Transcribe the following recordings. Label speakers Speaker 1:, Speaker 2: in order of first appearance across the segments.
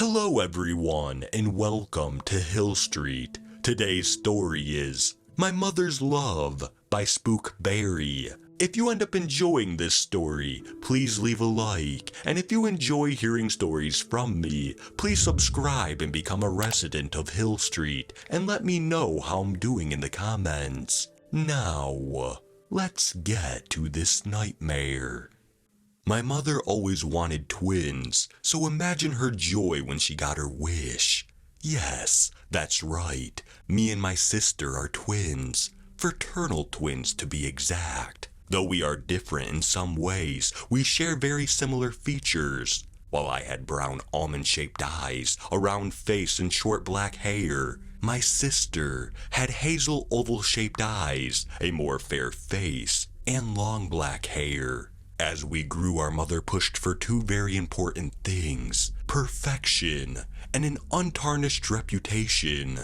Speaker 1: Hello everyone, and welcome to Hill Street. Today's story is My Mother's Love by Spookberry. If you end up enjoying this story, please leave a like, and if you enjoy hearing stories from me, please subscribe and become a resident of Hill Street, and let me know how I'm doing in the comments. Now, let's get to this nightmare. My mother always wanted twins, so imagine her joy when she got her wish. Yes, that's right, me and my sister are twins, fraternal twins to be exact. Though we are different in some ways, we share very similar features. While I had brown almond-shaped eyes, a round face, and short black hair, my sister had hazel oval-shaped eyes, a more fair face, and long black hair. As we grew, our mother pushed for two very important things: perfection and an untarnished reputation.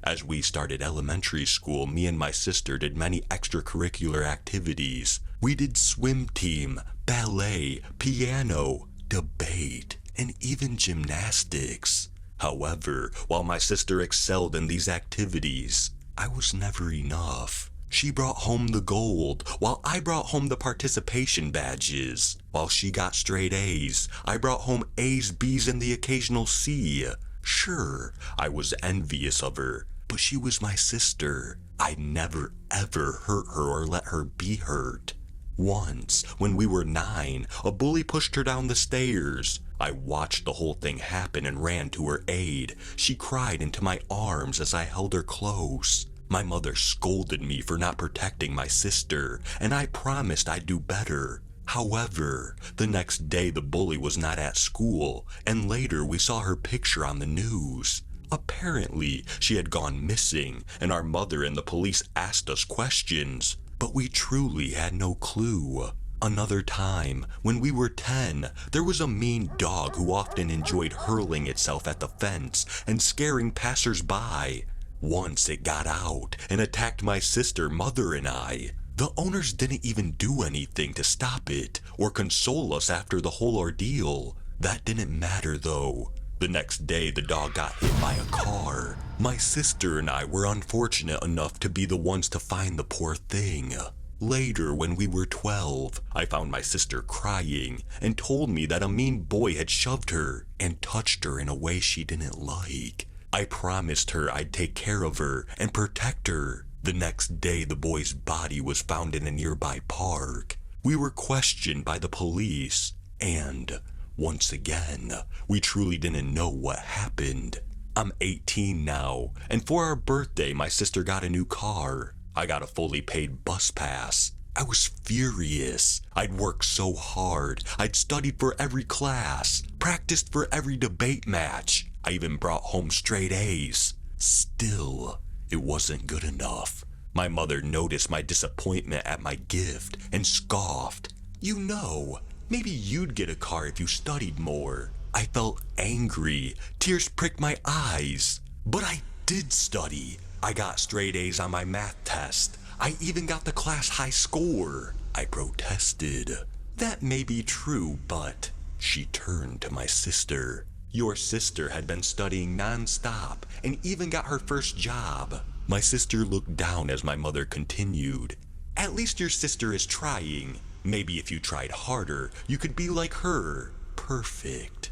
Speaker 1: As we started elementary school, me and my sister did many extracurricular activities. We did swim team, ballet, piano, debate, and even gymnastics. However, while my sister excelled in these activities, I was never enough. She brought home the gold, while I brought home the participation badges. While she got straight A's, I brought home A's, B's, and the occasional C. Sure, I was envious of her, but she was my sister. I never ever hurt her or let her be hurt. Once, when we were 9, a bully pushed her down the stairs. I watched the whole thing happen and ran to her aid. She cried into my arms as I held her close. My mother scolded me for not protecting my sister, and I promised I'd do better. However, the next day the bully was not at school, and later we saw her picture on the news. Apparently, she had gone missing, and our mother and the police asked us questions, but we truly had no clue. Another time, when we were 10, there was a mean dog who often enjoyed hurling itself at the fence and scaring passers-by. Once it got out and attacked my sister, mother, and I. The owners didn't even do anything to stop it or console us after the whole ordeal. That didn't matter though. The next day the dog got hit by a car. My sister and I were unfortunate enough to be the ones to find the poor thing. Later, when we were 12, I found my sister crying and told me that a mean boy had shoved her and touched her in a way she didn't like. I promised her I'd take care of her and protect her. The next day, the boy's body was found in a nearby park. We were questioned by the police, and once again, we truly didn't know what happened. I'm 18 now, and for our birthday, my sister got a new car. I got a fully paid bus pass. I was furious. I'd worked so hard. I'd studied for every class, practiced for every debate match. I even brought home straight A's. Still, it wasn't good enough. My mother noticed my disappointment at my gift and scoffed. You know, maybe you'd get a car if you studied more. I felt angry. Tears pricked my eyes. But I did study. I got straight A's on my math test. I even got the class high score. I protested. That may be true, but she turned to my sister. Your sister had been studying non-stop and even got her first job. My sister looked down as my mother continued. At least your sister is trying. Maybe if you tried harder, you could be like her. Perfect.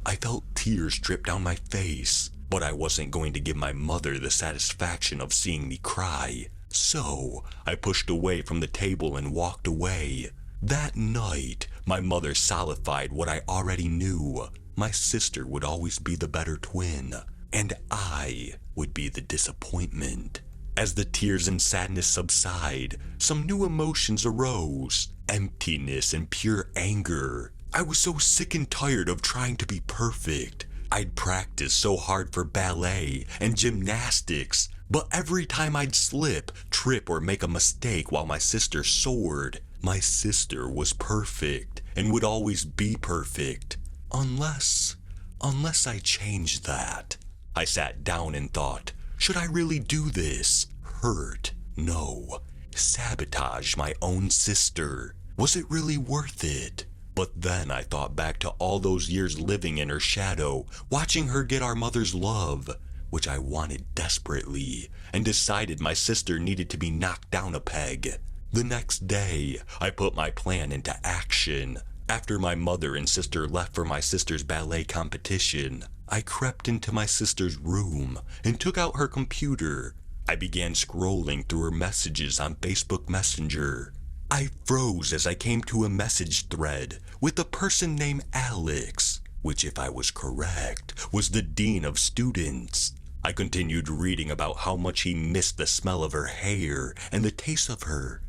Speaker 1: I felt tears drip down my face, but I wasn't going to give my mother the satisfaction of seeing me cry. So, I pushed away from the table and walked away. That night, my mother solidified what I already knew. My sister would always be the better twin, and I would be the disappointment. As the tears and sadness subside, some new emotions arose: emptiness and pure anger. I was so sick and tired of trying to be perfect. I'd practiced so hard for ballet and gymnastics, but every time I'd slip, trip, or make a mistake while my sister soared, my sister was perfect and would always be perfect. Unless I changed that. I sat down and thought, should I really do this? Hurt? No. Sabotage my own sister? Was it really worth it? But then I thought back to all those years living in her shadow, watching her get our mother's love, which I wanted desperately, and decided my sister needed to be knocked down a peg. The next day, I put my plan into action. After my mother and sister left for my sister's ballet competition, I crept into my sister's room and took out her computer. I began scrolling through her messages on Facebook Messenger. I froze as I came to a message thread with a person named Alex, which, if I was correct, was the dean of students. I continued reading about how much he missed the smell of her hair and the taste of her,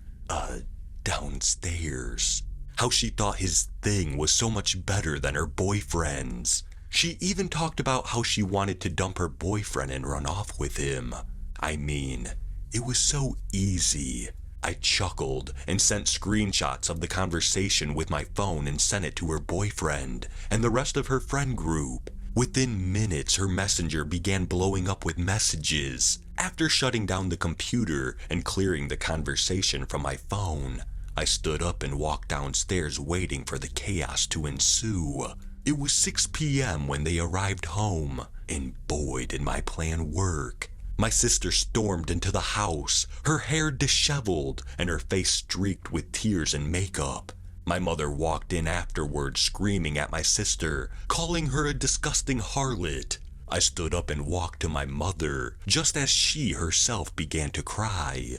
Speaker 1: downstairs. How she thought his thing was so much better than her boyfriend's. She even talked about how she wanted to dump her boyfriend and run off with him. I mean, it was so easy. I chuckled and sent screenshots of the conversation with my phone and sent it to her boyfriend and the rest of her friend group. Within minutes, her messenger began blowing up with messages. After shutting down the computer and clearing the conversation from my phone, I stood up and walked downstairs waiting for the chaos to ensue. It was 6 p.m. when they arrived home, and boy did my plan work. My sister stormed into the house, her hair disheveled and her face streaked with tears and makeup. My mother walked in afterwards screaming at my sister, calling her a disgusting harlot. I stood up and walked to my mother, just as she herself began to cry.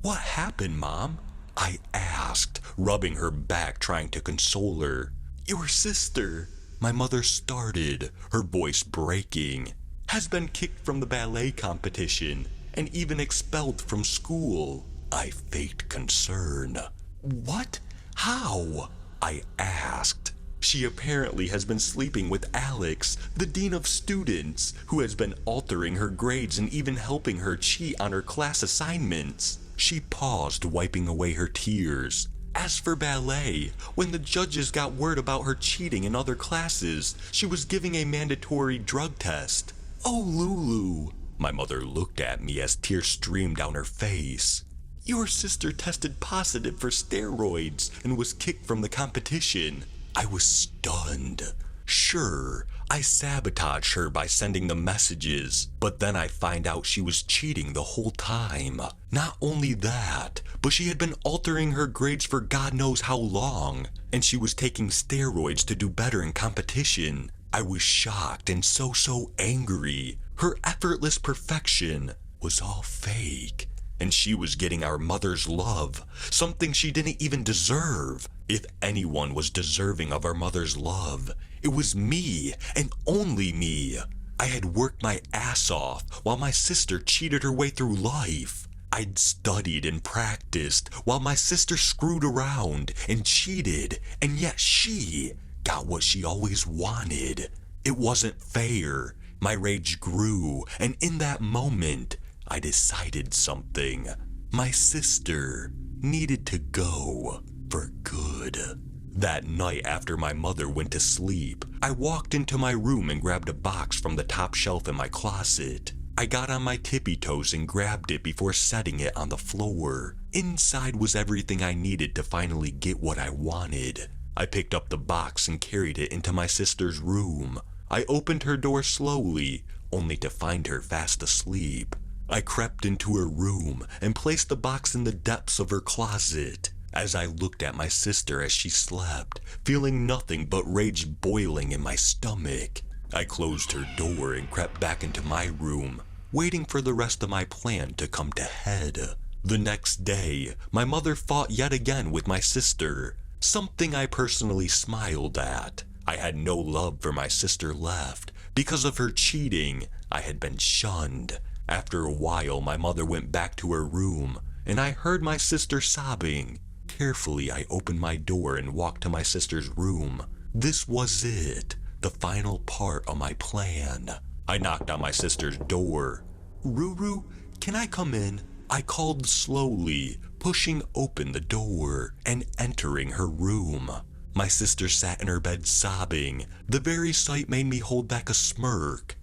Speaker 1: "What happened, Mom?" I asked, rubbing her back trying to console her. "Your sister," my mother started, her voice breaking, "has been kicked from the ballet competition and even expelled from school." I faked concern. "What? How?" I asked. "She apparently has been sleeping with Alex, the dean of students, who has been altering her grades and even helping her cheat on her class assignments." She paused, wiping away her tears. "As for ballet, when the judges got word about her cheating in other classes, she was giving a mandatory drug test." "Oh, Lulu." My mother looked at me as tears streamed down her face. "Your sister tested positive for steroids and was kicked from the competition." I was stunned. Sure, I sabotaged her by sending the messages, but then I find out she was cheating the whole time. Not only that, but she had been altering her grades for God knows how long, and she was taking steroids to do better in competition. I was shocked and so angry. Her effortless perfection was all fake, and she was getting our mother's love, something she didn't even deserve. If anyone was deserving of our mother's love, it was me, and only me. I had worked my ass off while my sister cheated her way through life. I'd studied and practiced while my sister screwed around and cheated, and yet she got what she always wanted. It wasn't fair. My rage grew, and in that moment, I decided something. My sister needed to go for good. That night after my mother went to sleep, I walked into my room and grabbed a box from the top shelf in my closet. I got on my tippy toes and grabbed it before setting it on the floor. Inside was everything I needed to finally get what I wanted. I picked up the box and carried it into my sister's room. I opened her door slowly, only to find her fast asleep. I crept into her room and placed the box in the depths of her closet. As I looked at my sister as she slept, feeling nothing but rage boiling in my stomach, I closed her door and crept back into my room, waiting for the rest of my plan to come to head. The next day, my mother fought yet again with my sister, something I personally smiled at. I had no love for my sister left. Because of her cheating, I had been shunned. After a while, my mother went back to her room, and I heard my sister sobbing. Carefully, I opened my door and walked to my sister's room. This was it, the final part of my plan. I knocked on my sister's door. "Ruru, can I come in?" I called slowly, pushing open the door and entering her room. My sister sat in her bed sobbing. The very sight made me hold back a smirk.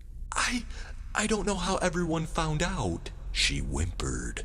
Speaker 1: I don't know how everyone found out," she whimpered.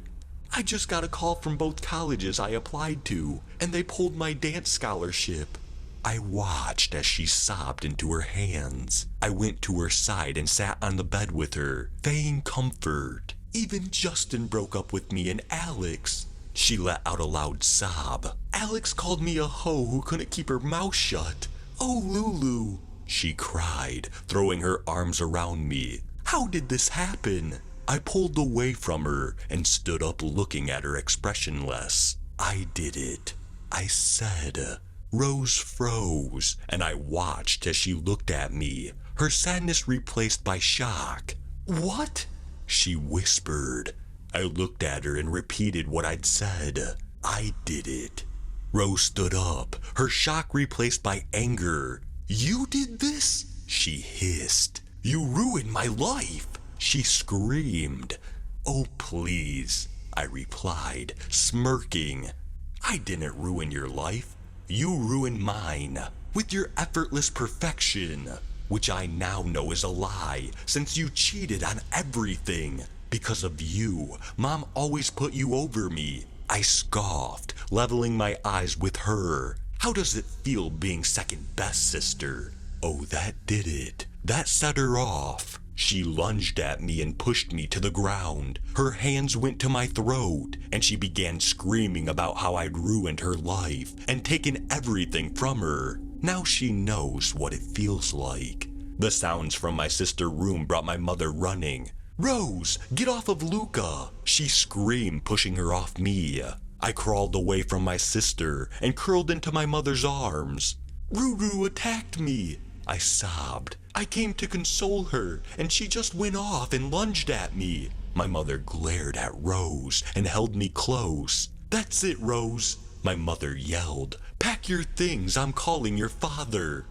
Speaker 1: "I just got a call from both colleges I applied to, and they pulled my dance scholarship." I watched as she sobbed into her hands. I went to her side and sat on the bed with her, feigning comfort. Even Justin broke up with me and Alex. She let out a loud sob. Alex called me a hoe who couldn't keep her mouth shut. Oh, Lulu, she cried, throwing her arms around me. How did this happen? I pulled away from her and stood up looking at her expressionless. I did it, I said. Rose froze, and I watched as she looked at me, her sadness replaced by shock. What? She whispered. I looked at her and repeated what I'd said. I did it. Rose stood up, her shock replaced by anger. You did this? She hissed. You ruined my life. She screamed. Oh, please, I replied, smirking. I didn't ruin your life. You ruined mine with your effortless perfection, which I now know is a lie since you cheated on everything. Because of you, Mom always put you over me. I scoffed, leveling my eyes with her. How does it feel being second best, sister? Oh, that did it. That set her off. She lunged at me and pushed me to the ground. Her hands went to my throat, and she began screaming about how I'd ruined her life and taken everything from her. Now she knows what it feels like. The sounds from my sister's room brought my mother running. Rose, get off of Luca, she screamed, pushing her off me. I crawled away from my sister and curled into my mother's arms. Ruru attacked me, I sobbed. I came to console her, and she just went off and lunged at me. My mother glared at Rose and held me close. That's it, Rose, my mother yelled. Pack your things, I'm calling your father.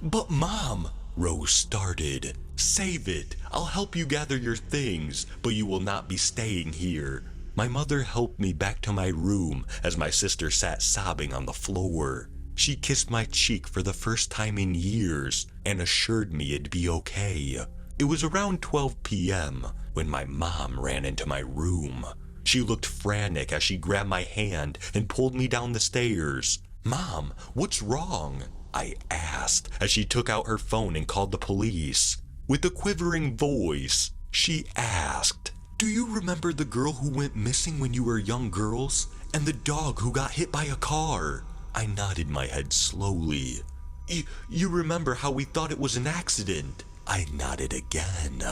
Speaker 1: But Mom, Rose started. Save it, I'll help you gather your things, but you will not be staying here. My mother helped me back to my room as my sister sat sobbing on the floor. She kissed my cheek for the first time in years and assured me it'd be okay. It was around 12 p.m. when my mom ran into my room. She looked frantic as she grabbed my hand and pulled me down the stairs. Mom, what's wrong? I asked as she took out her phone and called the police. With a quivering voice, she asked, do you remember the girl who went missing when you were young girls? And the dog who got hit by a car? I nodded my head slowly. You remember how we thought it was an accident? I nodded again.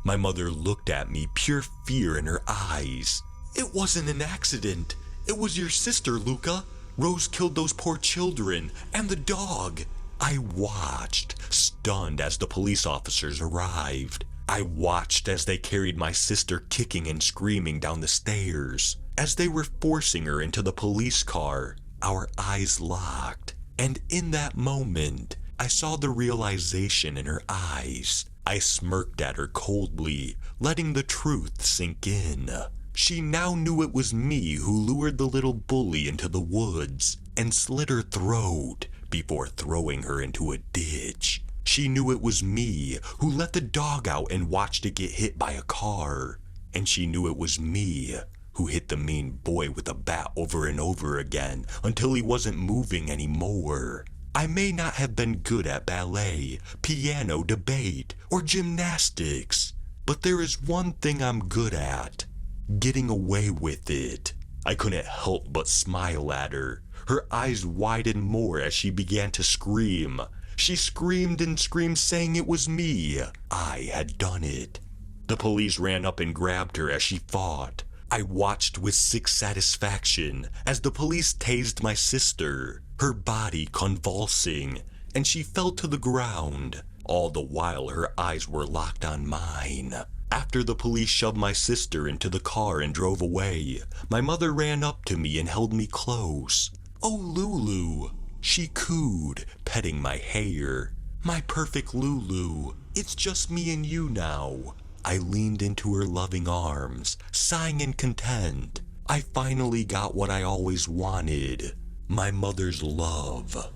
Speaker 1: My mother looked at me, pure fear in her eyes. It wasn't an accident. It was your sister, Luca. Rose killed those poor children and the dog. I watched, stunned as the police officers arrived. I watched as they carried my sister kicking and screaming down the stairs. As they were forcing her into the police car, our eyes locked. And in that moment, I saw the realization in her eyes. I smirked at her coldly, letting the truth sink in. She now knew it was me who lured the little bully into the woods and slit her throat before throwing her into a ditch. She knew it was me who let the dog out and watched it get hit by a car. And she knew it was me who hit the mean boy with a bat over and over again until he wasn't moving anymore. I may not have been good at ballet, piano, debate, or gymnastics, but there is one thing I'm good at: getting away with it. I couldn't help but smile at her. Her eyes widened more as she began to scream. She screamed and screamed, saying it was me. I had done it. The police ran up and grabbed her as she fought. I watched with sick satisfaction as the police tased my sister, her body convulsing, and she fell to the ground. All the while her eyes were locked on mine. After the police shoved my sister into the car and drove away, my mother ran up to me and held me close. Oh, Lulu, she cooed, petting my hair. My perfect Lulu, it's just me and you now. I leaned into her loving arms, sighing in content. I finally got what I always wanted: my mother's love.